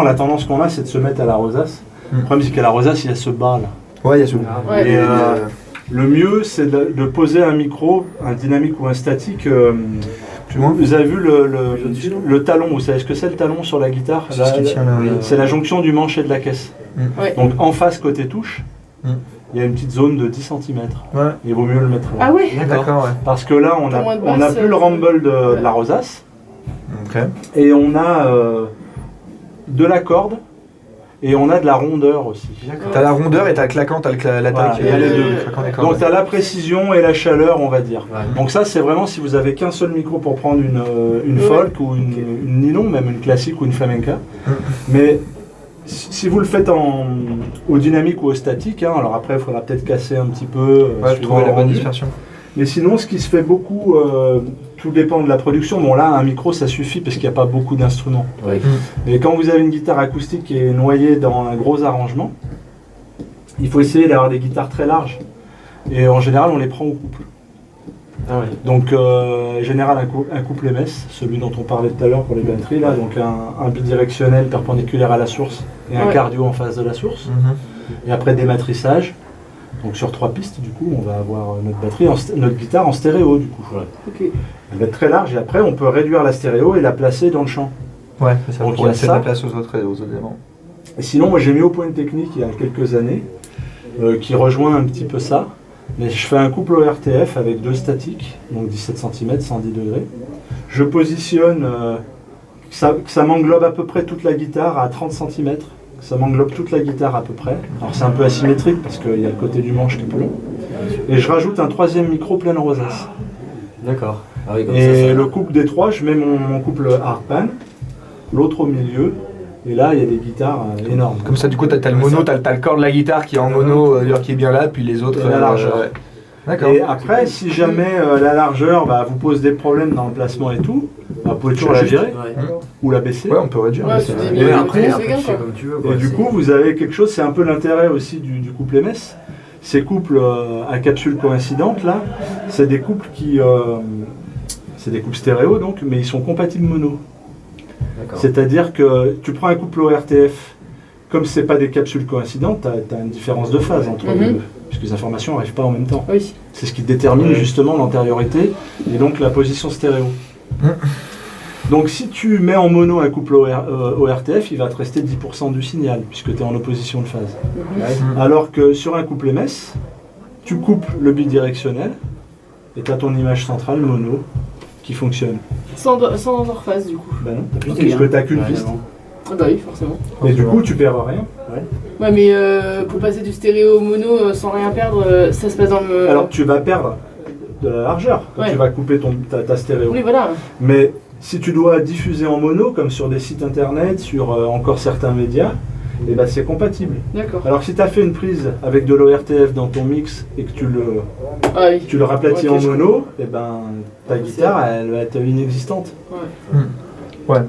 La tendance qu'on a, c'est de se mettre à la rosace. Le problème, c'est qu'à la rosace, il y a ce bas là. Ouais, il y a ce Et le mieux, c'est de poser un micro, un dynamique ou un statique. Vous avez vu le talon, vous savez ce que c'est le talon sur la guitare? C'est la jonction du manche et de la caisse. Donc en face, côté touche, il y a une petite zone de 10 cm. Ouais. Il vaut mieux le mettre là. Ah ouais. D'accord, ouais. Parce que là, on n'a plus le rumble de la rosace. Okay. Et on a de la corde. Et on a de la rondeur aussi. T'as la rondeur et t'as le claquant, t'as l'attaque. Il y a les deux. Donc t'as la précision et la chaleur, on va dire. Ouais. Donc ça, c'est vraiment si vous avez qu'un seul micro pour prendre une folk ou une nylon, même une classique ou une flamenca. Mais si vous le faites au dynamique ou au statique, alors après il faudra peut-être casser un petit peu. Trouver la bonne dispersion. Mais sinon, ce qui se fait beaucoup, tout dépend de la production. Bon là, un micro, ça suffit parce qu'il n'y a pas beaucoup d'instruments. Ouais. Et quand vous avez une guitare acoustique qui est noyée dans un gros arrangement, il faut essayer d'avoir des guitares très larges. Et en général, on les prend au couple. Ah ouais. Donc, en général, un couple MS, celui dont on parlait tout à l'heure pour les batteries, là, donc un bidirectionnel perpendiculaire à la source et un cardio en face de la source. Et après, des matriçages. Donc sur 3 pistes, du coup, on va avoir notre guitare en stéréo, du coup. Ouais. Okay. Elle va être très large et après, on peut réduire la stéréo et la placer dans le champ. Ouais, ça pour laisser de la place aux autres éléments. Et sinon, moi j'ai mis au point une technique il y a quelques années qui rejoint un petit peu ça. Mais je fais un couple ORTF avec 2 statiques, donc 17 cm, 110 degrés. Je positionne que ça m'englobe à peu près toute la guitare à 30 cm. Ça m'englobe toute la guitare à peu près. Alors c'est un peu asymétrique parce qu'il y a le côté du manche qui est plus long. Et je rajoute un 3e micro plein rosace. D'accord. Ah oui, et le couple des 3, je mets mon couple hardpan, l'autre au milieu. Et là, il y a des guitares énormes. Comme ça, du coup, t'as le mono, t'as le corps de la guitare qui est en mono, qui est bien là, puis les autres... la largeur. D'accord. Et après, si jamais la largeur vous pose des problèmes dans le placement et tout, vous pouvez toujours la virer ou la baisser. Ouais, on peut réduire. Et après, tu fais comme tu veux. Et du coup, vous avez quelque chose, c'est un peu l'intérêt aussi du couple MS. Ces couples à capsule coïncidente, là, c'est des couples c'est des couples stéréo, donc, mais ils sont compatibles mono. C'est-à-dire que tu prends un couple ORTF, comme c'est pas des capsules coïncidentes, tu as une différence de phase entre les deux. Puisque les informations n'arrivent pas en même temps. Oui. C'est ce qui détermine justement l'antériorité et donc la position stéréo. Donc si tu mets en mono un couple ORTF, il va te rester 10% du signal, puisque tu es en opposition de phase. Alors que sur un couple MS, tu coupes le bidirectionnel et tu as ton image centrale mono qui fonctionne. Sans phase du coup. Ben non, puisque tu n'as qu'une piste. Ah bah oui, forcément. Et du coup, tu perds rien. Ouais, mais pour passer du stéréo au mono sans rien perdre, ça se passe dans le... Alors, tu vas perdre de la largeur quand tu vas couper ta stéréo. Oui, voilà. Mais si tu dois diffuser en mono, comme sur des sites internet, sur encore certains médias, et ben c'est compatible. D'accord. Alors, si tu as fait une prise avec de l'ORTF dans ton mix et que tu le raplatis en mono, et ben ta guitare, elle va être inexistante. Ouais. Ouais.